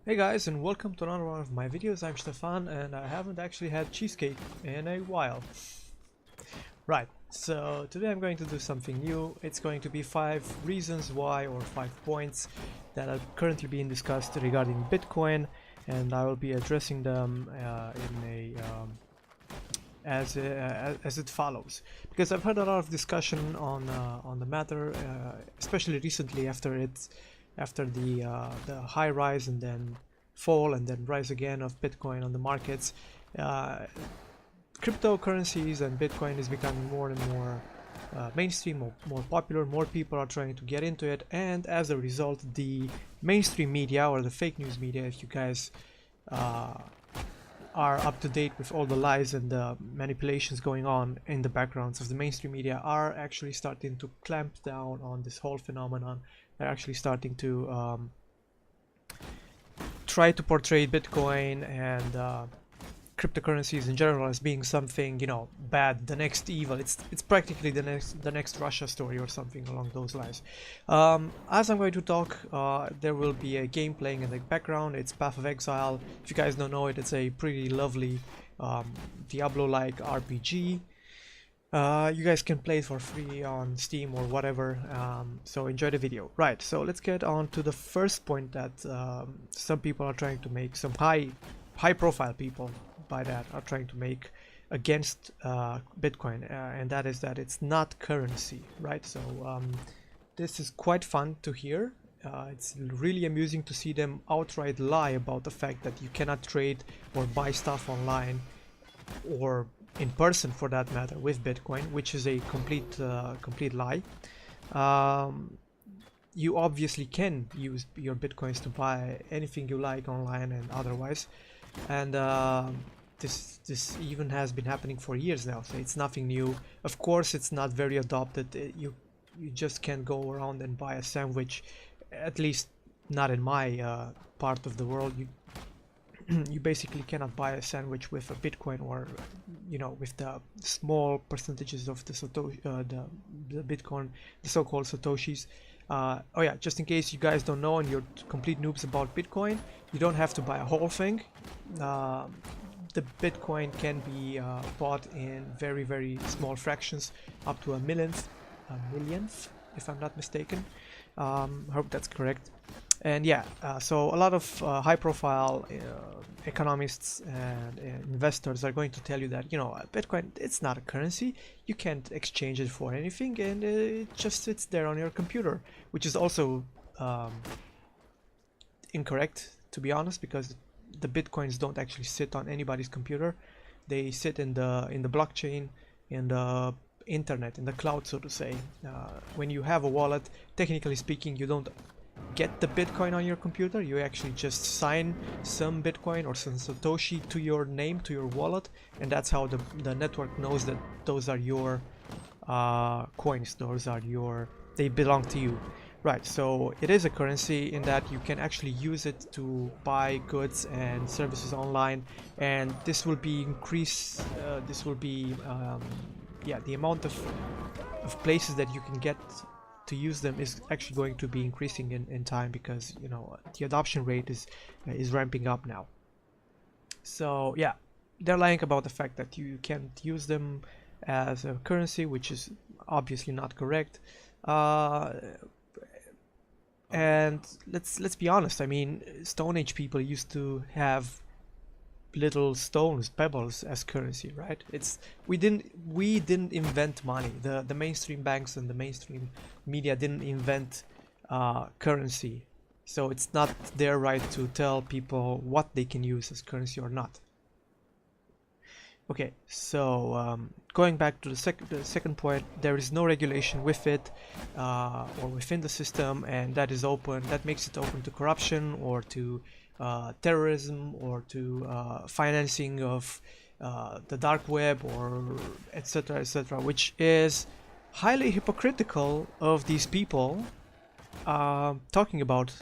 Hey guys, and welcome to another one of my videos. I'm Stefan and I haven't actually had cheesecake in a while. Right, so today I'm going to do something new. It's going to be 5 reasons why, or 5 points that are currently being discussed regarding Bitcoin, and I will be addressing them as it follows. Because I've heard a lot of discussion on the matter, especially recently after the high rise and then fall and then rise again of Bitcoin on the markets. Uh, Cryptocurrencies and Bitcoin is becoming more and more mainstream, more popular. More people are trying to get into it, and as a result, the mainstream media, or the fake news media, if you guys uh, are up to date with all the lies and the manipulations going on in the backgrounds of the mainstream media, are actually starting to clamp down on this whole phenomenon. They're actually starting to try to portray Bitcoin and cryptocurrencies in general as being something, bad, the next evil. It's practically the next Russia story or something along those lines. As I'm going to talk, there will be a game playing in the background. It's Path of Exile. If you guys don't know it, it's a pretty lovely Diablo-like RPG. You guys can play it for free on Steam or whatever, so enjoy the video. Right, so let's get on to the first point that some people are trying to make, some high profile people by that are trying to make against Bitcoin, and that is that it's not currency, right? So this is quite fun to hear. It's really amusing to see them outright lie about the fact that you cannot trade or buy stuff online or in person for that matter with Bitcoin, which is a complete lie. You obviously can use your Bitcoins to buy anything you like online and otherwise, and this even has been happening for years now, so it's nothing new. Of course, it's not very adopted. You just can't go around and buy a sandwich, at least not in my part of the world. You basically cannot buy a sandwich with a Bitcoin, or with the small percentages of the the Bitcoin, the so-called Satoshis. Oh yeah, just in case you guys don't know and you're complete noobs about Bitcoin, you don't have to buy a whole thing. The Bitcoin can be bought in very small fractions, up to a millionth, if I'm not mistaken. I hope that's correct. And yeah, so a lot of high-profile economists and investors are going to tell you that Bitcoin, it's not a currency. You can't exchange it for anything, and it just sits there on your computer, which is also incorrect, to be honest, because the Bitcoins don't actually sit on anybody's computer. They sit in the blockchain, in the internet, in the cloud, so to say. When you have a wallet, technically speaking, you don't get the Bitcoin on your computer. You actually just sign some Bitcoin or some Satoshi to your name, to your wallet, and that's how the network knows that those are your coins. They belong to you. Right, so it is a currency in that you can actually use it to buy goods and services online, and this will be yeah, the amount of places that you can get to use them is actually going to be increasing in time, because the adoption rate is ramping up now. So yeah, they're lying about the fact that you can't use them as a currency, which is obviously not correct. And let's be honest. I mean, Stone Age people used to have little stones, pebbles as currency, right? We didn't invent money. The mainstream banks and the mainstream media didn't invent currency, so it's not their right to tell people what they can use as currency or not. Okay, so going back to the second point, there is no regulation with it or within the system, and that makes it open to corruption, or to terrorism, or to financing of the dark web, or etc., which is highly hypocritical of these people talking about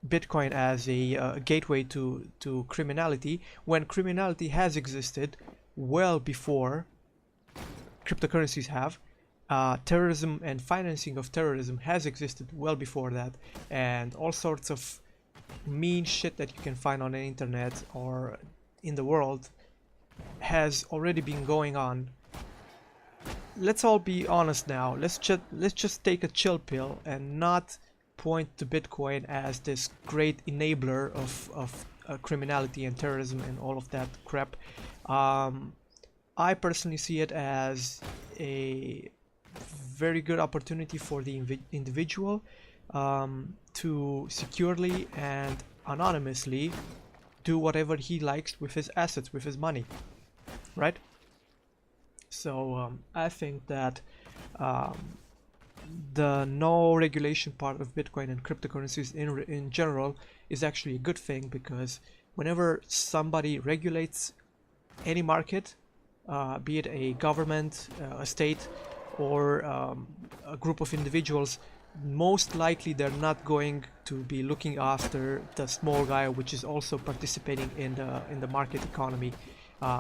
Bitcoin as a gateway to criminality, when criminality has existed well before cryptocurrencies have. Terrorism and financing of terrorism has existed well before that, and all sorts of mean shit that you can find on the internet or in the world has already been going on. Let's all be honest now. Let's just take a chill pill and not point to Bitcoin as this great enabler of criminality and terrorism and all of that crap. I personally see it as a very good opportunity for the individual to securely and anonymously do whatever he likes with his assets, with his money, right? So I think that the no regulation part of Bitcoin and cryptocurrencies in general is actually a good thing, because whenever somebody regulates any market, be it a government, a state, or a group of individuals, most likely they're not going to be looking after the small guy, which is also participating in the market economy.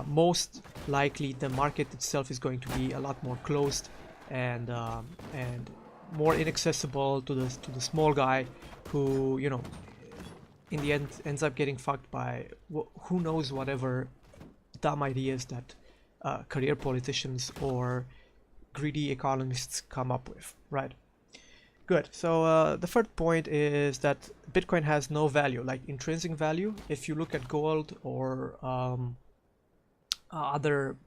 Most likely the market itself is going to be a lot more closed and more inaccessible to the small guy, who, you know, in the end ends up getting fucked by who knows whatever dumb ideas that career politicians or greedy economists come up with, right? Good. So the third point is that Bitcoin has no value, like intrinsic value. If you look at gold or other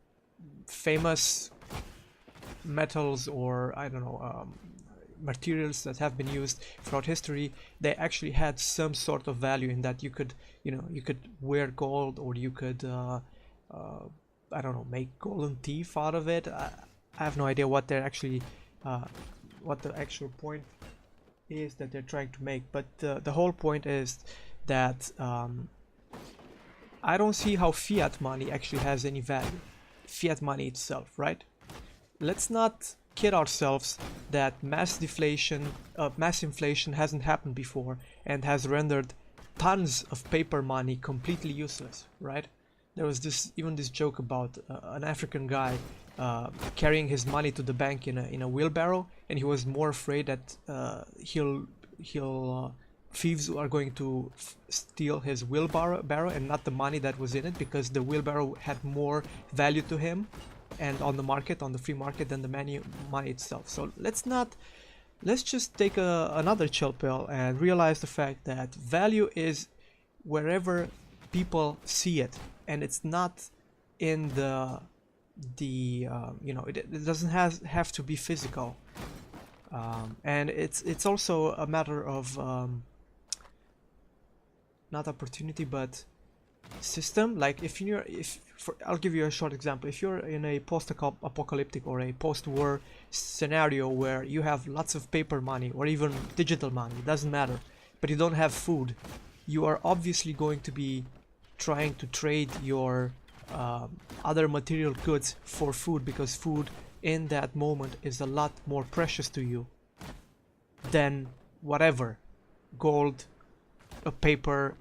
famous metals, or I don't know, materials that have been used throughout history, they actually had some sort of value in that you could, you know, you could wear gold, or you could I don't know, make golden teeth out of it. I have no idea what they're actually what the actual point is that they're trying to make, but the whole point is that I don't see how fiat money actually has any value. Fiat money itself, right? Let's not kid ourselves that mass inflation hasn't happened before and has rendered tons of paper money completely useless, right? There was even this joke about an African guy carrying his money to the bank in a wheelbarrow, and he was more afraid that thieves are going to steal his wheelbarrow and not the money that was in it, because the wheelbarrow had more value to him and on the market, on the free market, than the money itself. So let's just take another chill pill and realize the fact that value is wherever people see it, and it's not in the you know, it doesn't have to be physical, and it's also a matter of not opportunity but system. Like I'll give you a short example. If you're in a post-apocalyptic or a post-war scenario where you have lots of paper money or even digital money, it doesn't matter, but you don't have food, you are obviously going to be trying to trade your other material goods for food, because food in that moment is a lot more precious to you than whatever gold, a paper,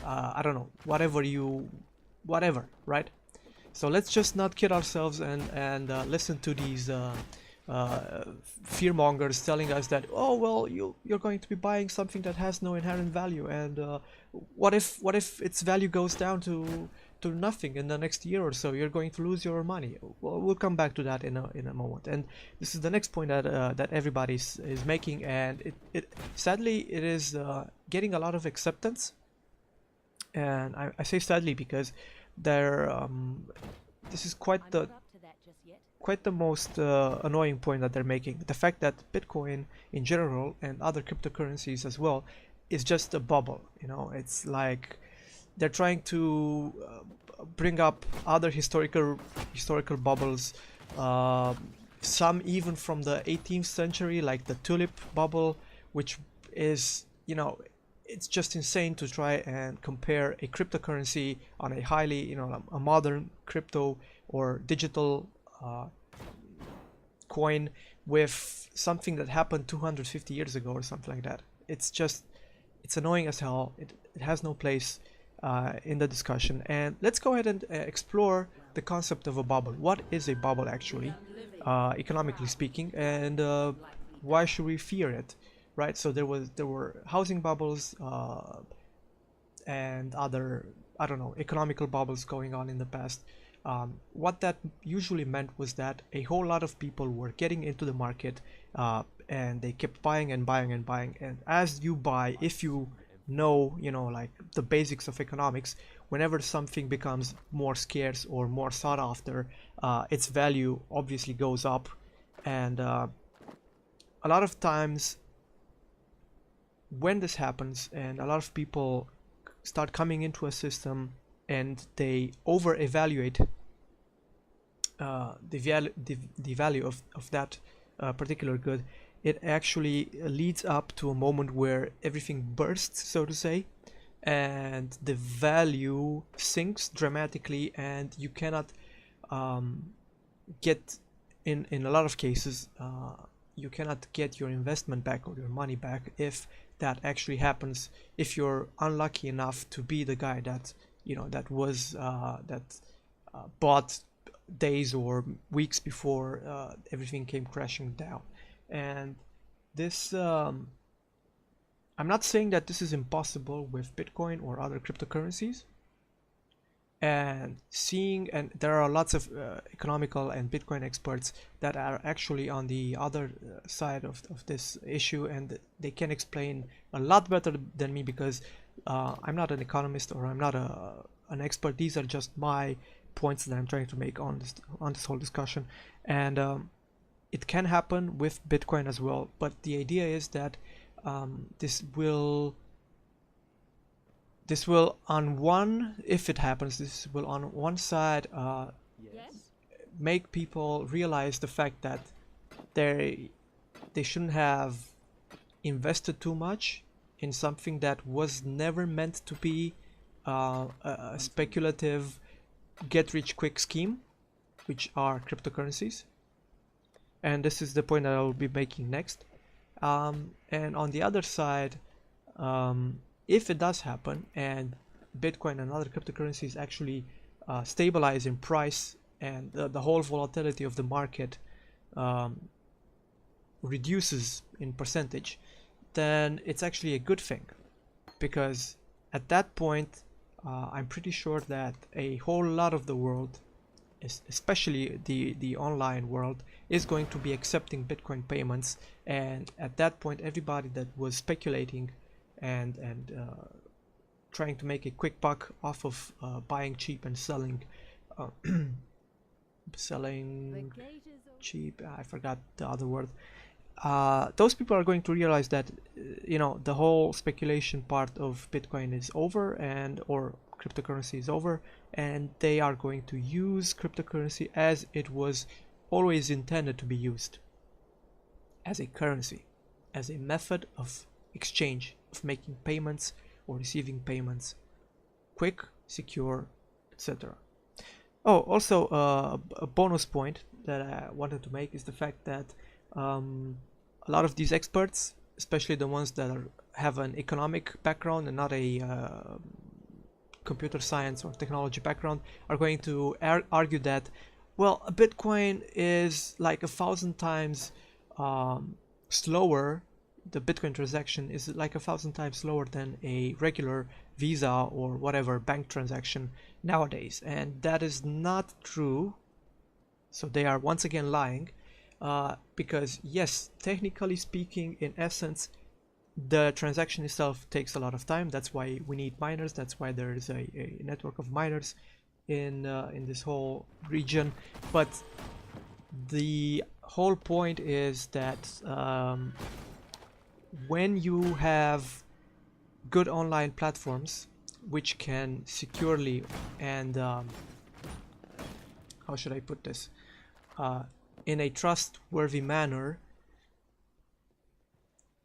I don't know, whatever, right? So let's just not kid ourselves and listen to these fear mongers telling us that, oh well, you're going to be buying something that has no inherent value, and what if its value goes down to nothing in the next year or so? You're going to lose your money. Well, we'll come back to that in a moment. And this is the next point that everybody is making, and it sadly it is getting a lot of acceptance. And I say sadly because this is quite the most annoying point that they're making. The fact that Bitcoin in general and other cryptocurrencies as well is just a bubble. You know, it's like they're trying to bring up other historical bubbles, some even from the 18th century, like the tulip bubble, which is, you know, it's just insane to try and compare a cryptocurrency on a highly, you know, a modern crypto or digital coin with something that happened 250 years ago or something like that. It's annoying as hell. It has no place in the discussion. And let's go ahead and explore the concept of a bubble. What is a bubble actually, economically speaking, and why should we fear it? Right, so there were housing bubbles, and other, I don't know, economical bubbles going on in the past. What that usually meant was that a whole lot of people were getting into the market, and they kept buying and buying and buying. And as you buy, if you know, like the basics of economics, whenever something becomes more scarce or more sought after, its value obviously goes up. And a lot of times when this happens and a lot of people start coming into a system and they over evaluate the value of that particular good, it actually leads up to a moment where everything bursts, so to say, and the value sinks dramatically, and you cannot get, in a lot of cases, you cannot get your investment back or your money back if that actually happens, if you're unlucky enough to be the guy that bought days or weeks before everything came crashing down. And this, I'm not saying that this is impossible with Bitcoin or other cryptocurrencies. And there are lots of economical and Bitcoin experts that are actually on the other side of this issue, and they can explain a lot better than me, because I'm not an economist or I'm not an expert. These are just my points that I'm trying to make on this whole discussion. And it can happen with Bitcoin as well, but the idea is that this will on one, if it happens, this will on one side make people realize the fact that they shouldn't have invested too much in something that was never meant to be a speculative get-rich-quick scheme, which are cryptocurrencies. And this is the point that I will be making next. And on the other side, if it does happen and Bitcoin and other cryptocurrencies actually stabilize in price, and the whole volatility of the market reduces in percentage, then it's actually a good thing, because at that point I'm pretty sure that a whole lot of the world, especially the online world, is going to be accepting Bitcoin payments. And at that point, everybody that was speculating and trying to make a quick buck off of buying cheap and selling cheap, I forgot the other word, those people are going to realize that the whole speculation part of Bitcoin is over, or cryptocurrency is over, and they are going to use cryptocurrency as it was always intended to be used, as a currency, as a method of exchange, of making payments or receiving payments, quick, secure, etc. Oh, also a bonus point that I wanted to make is the fact that a lot of these experts, especially the ones that have an economic background and not a computer science or technology background, are going to argue that, well, a Bitcoin is like 1,000 times slower. The Bitcoin transaction is like 1,000 times slower than a regular Visa or whatever bank transaction nowadays, and that is not true. So they are once again lying, because yes, technically speaking, in essence, the transaction itself takes a lot of time. That's why we need miners. That's why there is a network of miners in this whole region. But the whole point is that when you have good online platforms which can securely and how should I put this, in a trustworthy manner,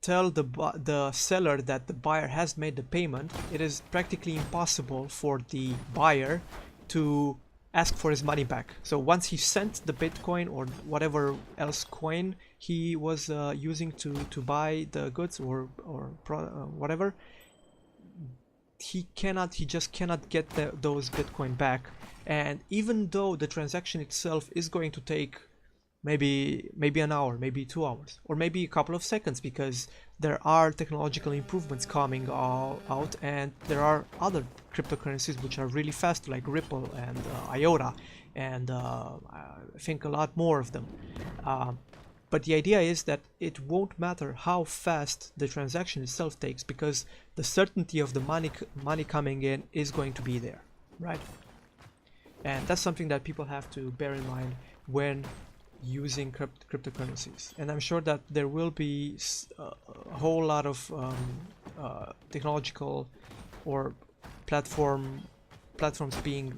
tell the seller that the buyer has made the payment, it is practically impossible for the buyer to ask for his money back. So once he sent the Bitcoin or whatever else coin he was using to buy the goods or whatever, he just cannot get those Bitcoin back. And even though the transaction itself is going to take maybe an hour, maybe 2 hours, or maybe a couple of seconds, because there are technological improvements coming out, and there are other cryptocurrencies which are really fast, like Ripple and IOTA, and I think a lot more of them. But the idea is that it won't matter how fast the transaction itself takes, because the certainty of the money coming in is going to be there, right? And that's something that people have to bear in mind when using cryptocurrencies. And I'm sure that there will be a whole lot of technological or platforms being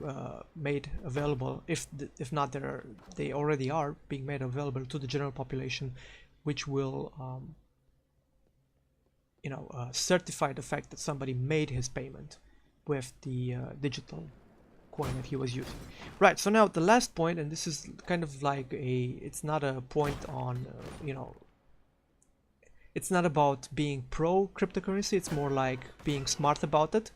made available, if not they already are being made available to the general population, which will certify the fact that somebody made his payment with the digital coin that he was using. Right, so now the last point, and this is kind of like it's not a point on it's not about being pro cryptocurrency, it's more like being smart about it.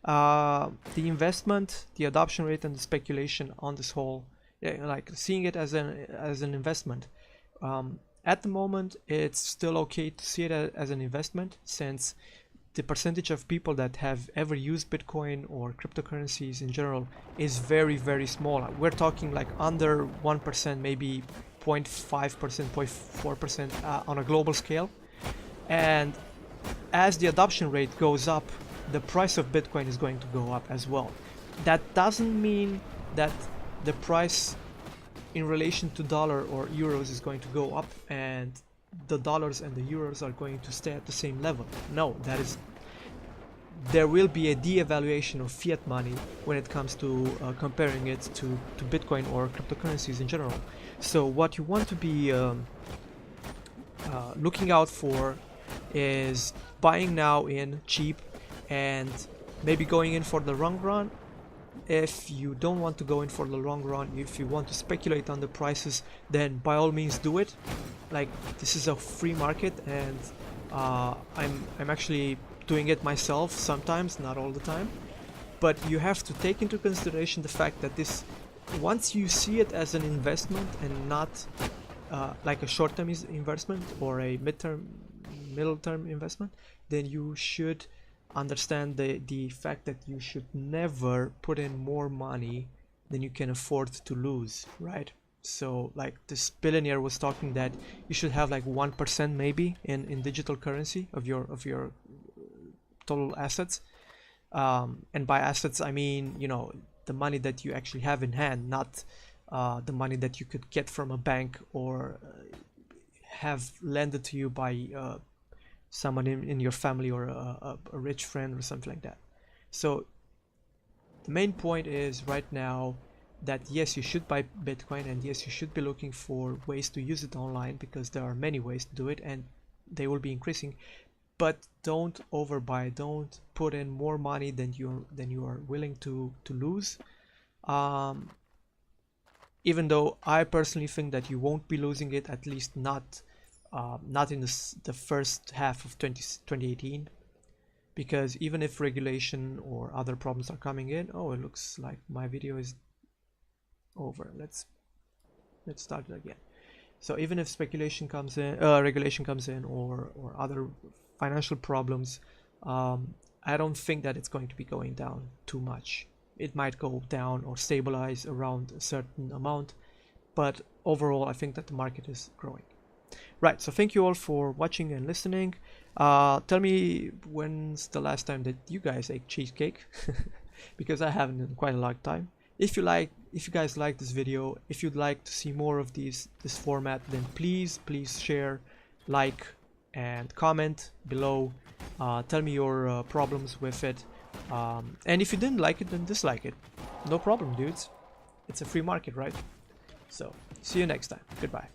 The investment, the adoption rate, and the speculation on this whole, like seeing it as an investment. At the moment, it's still okay to see it as an investment, since the percentage of people that have ever used Bitcoin or cryptocurrencies in general is very, very small. We're talking like under 1%, maybe 0.5%, 0.4% on a global scale. And as the adoption rate goes up, the price of Bitcoin is going to go up as well. That doesn't mean that the price in relation to dollar or euros is going to go up and the dollars and the euros are going to stay at the same level. No, there will be a de-evaluation of fiat money when it comes to comparing it to Bitcoin or cryptocurrencies in general. So what you want to be looking out for is buying now in cheap and maybe going in for the long run. If you don't want to go in for the long run, if you want to speculate on the prices, then by all means do it. Like, this is a free market, and I'm actually doing it myself sometimes, not all the time. But you have to take into consideration the fact that once you see it as an investment and not like a short-term investment or a middle-term investment, then you should understand the fact that you should never put in more money than you can afford to lose, right? So like this billionaire was talking that you should have like 1% maybe in digital currency of your total assets, and by assets I mean the money that you actually have in hand, not the money that you could get from a bank or have lended to you by someone in your family or a rich friend or something like that. So the main point is right now that yes, you should buy Bitcoin, and yes, you should be looking for ways to use it online, because there are many ways to do it and they will be increasing. But don't overbuy, don't put in more money than you are willing to lose. Even though I personally think that you won't be losing it, at least not in the first half of 2018, because even if regulation or other problems are coming in, oh, it looks like my video is over. Let's start it again. So even if speculation comes in, regulation comes in, or other financial problems, I don't think that it's going to be going down too much. It might go down or stabilize around a certain amount, but overall I think that the market is growing. Right, so thank you all for watching and listening. Tell me, when's the last time that you guys ate cheesecake? Because I haven't in quite a long time. If you guys like this video, if you'd like to see more of this format, then please share, like, and comment below. Tell me your problems with it, and if you didn't like it, then dislike it. No problem, dudes. It's a free market, right? So see you next time. Goodbye.